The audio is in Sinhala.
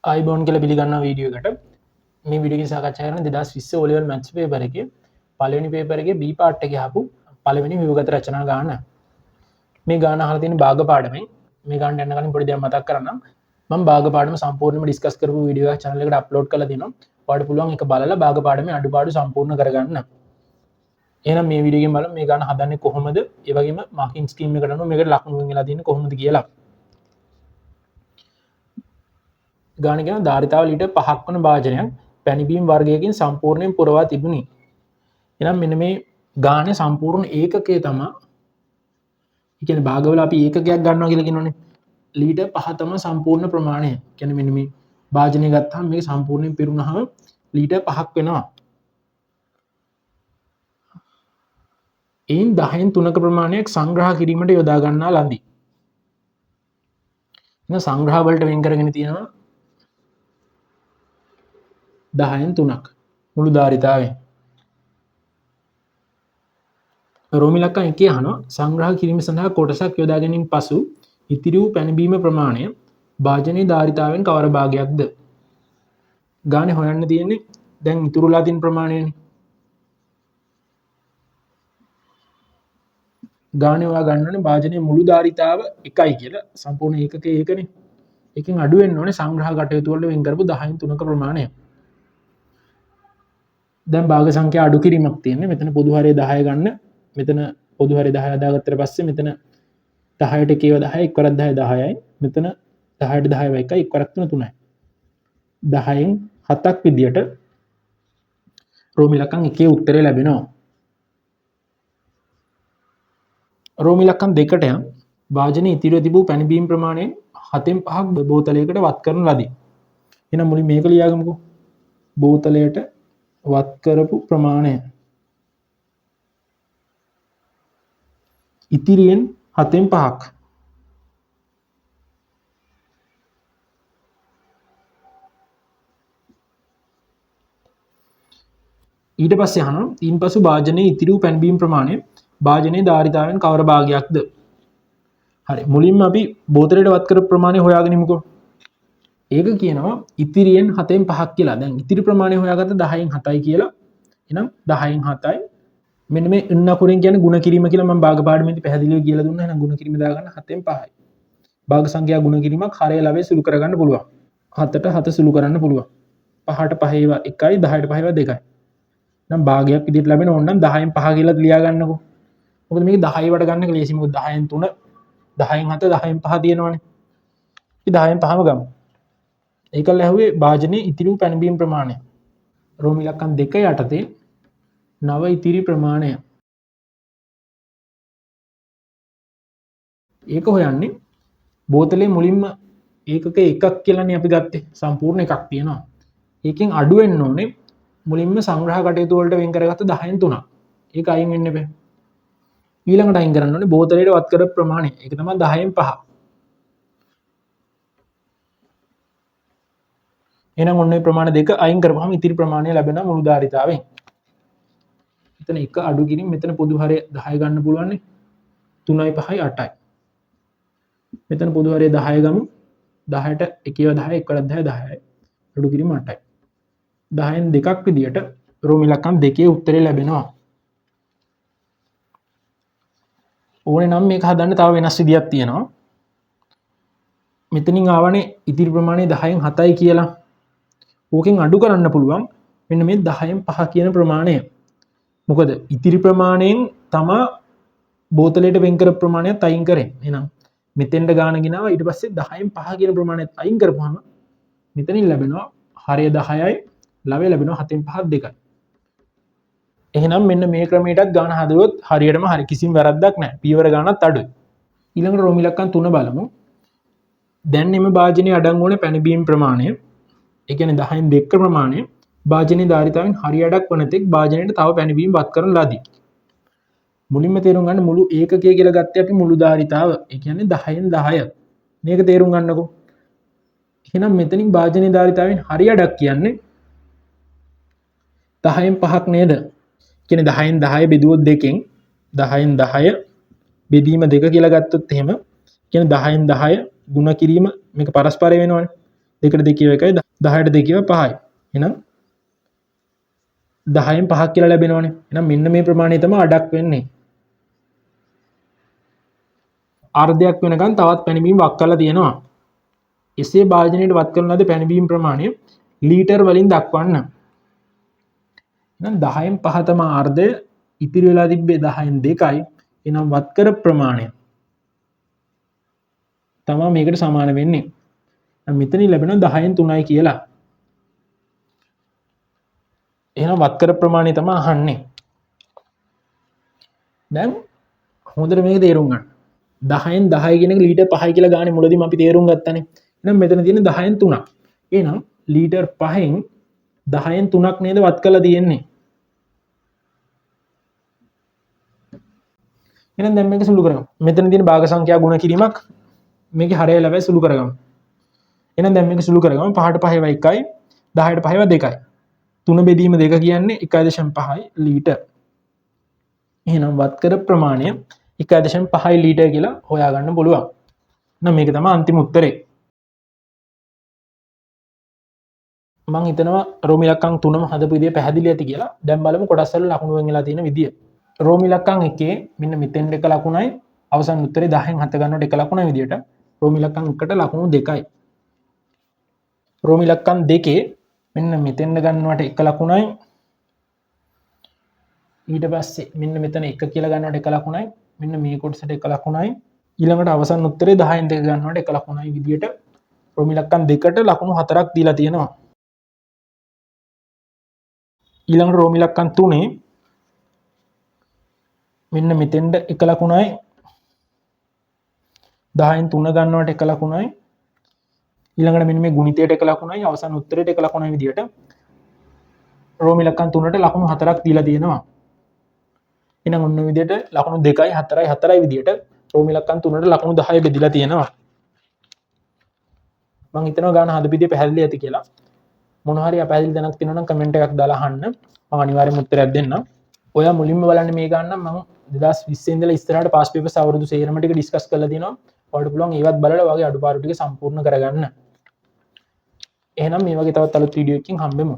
iBound කියලා පිළිගන්න වීඩියෝ එකට මේ වීඩියෝ එකේ සාකච්ඡා කරන 2020 O level maths paper එකේ පළවෙනි paper එකේ B part එකේ ආපු පළවෙනි ව්‍යුහගත රචනා ගාන. මේ ගාන අහලා තියෙන භාග පාඩමෙන් මේ ගානට යන්න කලින් පොඩි දෙයක් මතක් කරන්නම්. මම භාග පාඩම සම්පූර්ණයෙන්ම ඩිස්කස් කරපු වීඩියෝ එකක් channel එකට අප්ලෝඩ් කරලා තියෙනවා. ඔයාලට පුළුවන් ඒක බලලා භාග පාඩමේ අඩුපාඩු සම්පූර්ණ කරගන්න. එහෙනම් මේ වීඩියෝ එකෙන් බලමු මේ ගාන හදන්නේ කොහොමද? ඒ වගේම මාකින් ස්කීම් එකට අනුව මේකට ලකුණු වෙලා තියෙන්නේ කොහොමද කියලා. ගාන කියන ධාරිතාව ලීටර් 5ක් වන භාජනයක් පැණිබීම් වර්ගයකින් සම්පූර්ණයෙන් පුරවා තිබුණි. එහෙනම් මෙන්න මේ ගානේ සම්පූර්ණ ඒකකය තමයි. ඒ කියන්නේ භාගවල අපි ඒකකයක් ගන්නවා කියලා කියනෝනේ. ලීටර් 5 තමයි සම්පූර්ණ ප්‍රමාණය. කියන්නේ මෙන්න මේ භාජනය ගත්තාම මේක සම්පූර්ණයෙන් පිරුණාම ලීටර් 5ක් වෙනවා. එයින් 10න් 3ක ප්‍රමාණයක් සංග්‍රහ කිරීමට යොදා ගන්නා ලදී. එහෙනම් සංග්‍රහ වලට වෙන් කරගෙන තියෙනවා 10න් 3ක් මුළු ධාරිතාවෙන්. රෝමි ලක්කම් 1 අහනවා සංග්‍රහ කිරීම සඳහා කොටසක් යොදා ගැනීම පසු ඉතිරි වූ පැණිබීම ප්‍රමාණය භාජනයේ ධාරිතාවෙන් කවර භාගයක්ද? ගානේ හොයන්න තියෙන්නේ දැන් ඉතුරුලා තියෙන ප්‍රමාණයනේ. ගානේ ඔයා ගන්න ඕනේ භාජනයේ මුළු ධාරිතාව 1යි කියලා. සම්පූර්ණ ඒකකේ ඒකනේ. එකකින් අඩු වෙන්න ඕනේ සංග්‍රහ කටයුතු වලට වෙන් කරපු 10න් 3ක ප්‍රමාණය. දැන් භාග සංඛ්‍යා අඩු කිරීමක් තියෙන්නේ. මෙතන පොදු හරය 10 ගන්න. මෙතන පොදු හරය 10 හදාගත්තට පස්සේ මෙතන 10ට එකේව 10 එක් වරක් 10 10යි. මෙතන 10ට 10 1යි එක් වරක් 3 3යි. 10න් 7ක් විදියට රෝමි ලක්කම් 1 උත්තරේ ලැබෙනවා. රෝමි ලක්කම් 2ට යම් වාජනයේ ඉතිරිව තිබූ පැණිබීම් ප්‍රමාණය 7න් 5ක් බෝතලයකට වත් කරන ලදී. එහෙනම් මුලින් මේක ලියාගමුකෝ. බෝතලයට වත් කරපු ප්‍රමාණය ඉතිරියෙන් 7න් 5ක්. ඊට පස්සේ අහනවා ඊන්පසු භාජනයේ ඉතිරි වූ පැණිබීම් ප්‍රමාණය භාජනයේ ධාරිතාවෙන් කවර භාගයක්ද? හරි මුලින්ම අපි බෝතලයට වත් කරපු ප්‍රමාණය හොයාගෙන ඉමුකෝ. ඒක කියනවා ඉතිරියෙන් 7න් 5ක් කියලා. දැන් ඉතිරි ප්‍රමාණය හොයාගත්ත 10න් 7යි කියලා. එහෙනම් 10න් 7යි. මෙන්න මේ ඉන්න අකුරෙන් කියන්නේ ಗುಣ කිරීම කියලා මම භාග පාඩමේදී පැහැදිලිව කියලා දුන්නා. එහෙනම් ಗುಣ කිරීම දාගන්න 7න් 5යි. භාග සංඛ්‍යා ಗುಣ කිරීමක් හරය ලැබෙයි සුළු කරගන්න පුළුවන්. 7ට 7 සුළු කරන්න පුළුවන්. 5ට 5 ඒවා 1යි 10ට 5 ඒවා 2යි. නම් භාගයක් විදිහට ලැබෙන ඕන නම් 10න් 5 කියලා ලියා ගන්නකෝ. මොකද මේක 10 වට ගන්න එක ලේසි. මොකද 10න් 3 10න් 7 10න් 5 තියෙනවනේ. ඉතින් 10න් 5ම ගමු. ඒකල ඇහුවේ භාජනයේ ඉතිරි වූ පැණිබීම් ප්‍රමාණය. රෝමි ලක්කම් 2 යටතේ නව ඉතිරි ප්‍රමාණය. ඒක හොයන්නේ බෝතලේ මුලින්ම ඒකක එකක් කියලානේ අපි ගත්තේ. සම්පූර්ණ එකක් තියෙනවා. ඒකෙන් අඩු වෙන්න ඕනේ මුලින්ම සංග්‍රහ කටයුතු වලට වෙන් කරගත්ත 10න් 3ක්. ඒක අයින් වෙන්න බෑ. ඊළඟට අයින් කරන්න ඕනේ බෝතලයට වත් කරපු ප්‍රමාණය. ඒක තමයි 10න් 5. එහෙනම් ඔන්න ඔය ප්‍රමාණ දෙක අයින් කරපුවාම ඉතිරි ප්‍රමාණය ලැබෙනවා මුළු ධාරිතාවෙන්. මෙතන එක අඩු කිරීම මෙතන පොදු හරය 10 ගන්න පුළුවන් නේ. 3යි 5යි 8යි. මෙතන පොදු හරය 10 ගමු. 10ට එකේව 10 එක් වරක් 10 10යි. අඩු කිරීම 8යි. 10න් 2ක් විදියට රෝමි ලක්කම් 2 උත්තරේ ලැබෙනවා. ඕනේ නම් මේක හදන්න තව වෙනස් විදියක් තියෙනවා. මෙතනින් ආවනේ ඉතිරි ප්‍රමාණය 10න් 7යි කියලා. ඕකෙන් අඩු කරන්න පුළුවන් මෙන්න මේ 10න් 5 කියන ප්‍රමාණය. මොකද ඉතිරි ප්‍රමාණයෙන් තමයි බෝතලයට වෙන් කරපු ප්‍රමාණයත් අයින් කරේ. එහෙනම් මෙතෙන්ට ගාන ගෙනාවා ඊට පස්සේ 10න් 5 කියන ප්‍රමාණයත් අයින් කරපුවාම මෙතනින් ලැබෙනවා හරය 10යි ලවය ලැබෙනවා 7න් 5ක් 2යි. එහෙනම් මෙන්න මේ ක්‍රමයටත් ගාන හදුවොත් හරියටම හරි කිසිම වැරද්දක් නැහැ. පියවර ගානත් අඩුයි. ඊළඟට රෝමි ලක්කම් 3 බලමු. දැන් එම භාජනයේ අඩංගු වන පැණිබීම් ප්‍රමාණය ඒ කියන්නේ 10න් 2 ප්‍රමාණය භාජනයේ ධාරිතාවෙන් හරි අඩක් වන තෙක් භාජනයට තව පැණිබීම් වත් කරන ලදී. මුලින්ම තේරුම් ගන්න මුළු ඒකකය කියලා ගත්තේ අපි මුළු ධාරිතාව. ඒ කියන්නේ 10න් 10. මේක තේරුම් ගන්නකො. එහෙනම් මෙතනින් භාජනයේ ධාරිතාවෙන් හරි අඩක් කියන්නේ 10න් 5ක් නේද? කියන්නේ 10න් 10 බෙදුවොත් දෙකෙන් 10න් 10 බෙදීම 2 කියලා ගත්තොත් එහෙම කියන්නේ 10න් 10 ගුණ කිරීම මේක පරස්පරය වෙනවනේ. 2ට 2 කියව 1යි 10ට 2 කියව 5යි. එහෙනම් 10න් 5ක් කියලා ලැබෙනවනේ. එහෙනම් මෙන්න මේ ප්‍රමාණය තමයි අඩක් වෙන්නේ. අර්ධයක් වෙනකන් තවත් පැණි බීම් වක් කරලා තියෙනවා. එසේ භාජනයට වත් කරන ලද පැණි බීම් ප්‍රමාණය ලීටර් වලින් දක්වන්න. එහෙනම් 10න් 5 තමයි අර්ධය, ඉතිරි වෙලා තිබ්බේ 10න් 2යි. එහෙනම් වත් කර ප්‍රමාණය තමයි මේකට සමාන වෙන්නේ. මෙතනින් ලැබෙනවා 10න් 3යි කියලා. එහෙනම් වත් කර ප්‍රමාණය තමයි අහන්නේ. දැන් හොඳට මේක තේරුම් ගන්න. 10න් 10 කියන එක ලීටර් 5යි කියලා ගානේ මුලදීම අපි තේරුම් ගත්තානේ. එහෙනම් මෙතන තියෙන 10න් 3ක්. එහෙනම් ලීටර් 5න් 10න් 3ක් නේද වත් කරලා තියෙන්නේ. එහෙනම් දැන් මේක සුළු කරගමු. මෙතන තියෙන භාග සංඛ්‍යා ගුණ කිරීමක් මේකේ හරය ලැබෙයි සුළු කරගමු. එහෙනම් දැන් මේක සුළු කරගමු. 5ට 5 1යි 10ට 5 2යි. 3 බෙදීම 2 කියන්නේ 1.5යි ලීටර්. එහෙනම් වත් කර ප්‍රමාණය 1.5යි ලීටර් කියලා හොයාගන්න පුළුවන්. එහෙනම් මේක තමයි අන්තිම උත්තරේ. මම හිතනවා රෝම ඉලක්කම් 3ම හදපු විදිය පැහැදිලි ඇති කියලා. දැන් බලමු කොටස් වල ලකුණු වෙන් වෙලා තියෙන විදිය. රෝම ඉලක්කම් 1 මෙන්න මෙතෙන් එක ලකුණයි අවසන් උත්තරේ 10න් 7 ගන්නකොට එක ලකුණයි විදියට. රෝම ඉලක්කම් 1ට ලකුණු 2යි. රෝම ඉලක්කම් 2 මෙන්න මෙතෙන් ගන්නවට එක ලකුණයි. ඊට පස්සේ මෙන්න මෙතන 1 කියලා ගන්නවට එක ලකුණයි. මෙන්න මේ කොටසට එක ලකුණයි. ඊළඟට අවසන් උත්තරේ 10න් 2 ගන්නවට එක ලකුණයි විදියට රෝම ඉලක්කම් 2ට ලකුණු 4ක් දීලා තියෙනවා. ඊළඟට රෝම ඉලක්කම් 3 මෙන්න මෙතෙන්ට එක ලකුණයි 10න් 3 ගන්නවට එක ලකුණයි ඊළඟට මෙන්න මේ ගුණිතයට එක ලකුණයි අවසන් උත්තරයට එක ලකුණයි විදියට රෝම ඉලක්කම් 3ට ලකුණු 4ක් දීලා තියෙනවා. එහෙනම් ඔන්න විදියට ලකුණු 2යි 4යි 4යි විදියට රෝම ඉලක්කම් 3ට ලකුණු 10 බෙදලා තියෙනවා. මම හිතනවා ගාන හදපිටිය පැහැදිලි ඇති කියලා. මොන හරි අපැහැදිලි දැනක් තියෙනවා නම් කමෙන්ට් එකක් දාලා අහන්න. මම අනිවාර්යයෙන්ම උත්තරයක් දෙන්නම්. ඔයා මුලින්ම බලන්න මේ ගන්න මම 2020 ඉඳලා ඉස්සරහට පාස් පේපර්ස් අවුරුදු සේරම ටික ඩිස්කස් කරලා තියෙනවා. ඔයාලට පුළුවන් ඒවත් බලලා වගේ අඩුපාඩු ටික සම්පූර්ණ කරගන්න. එහෙනම් මේ වගේ තවත් අලුත් වීඩියෝ එකකින් හම්බෙමු.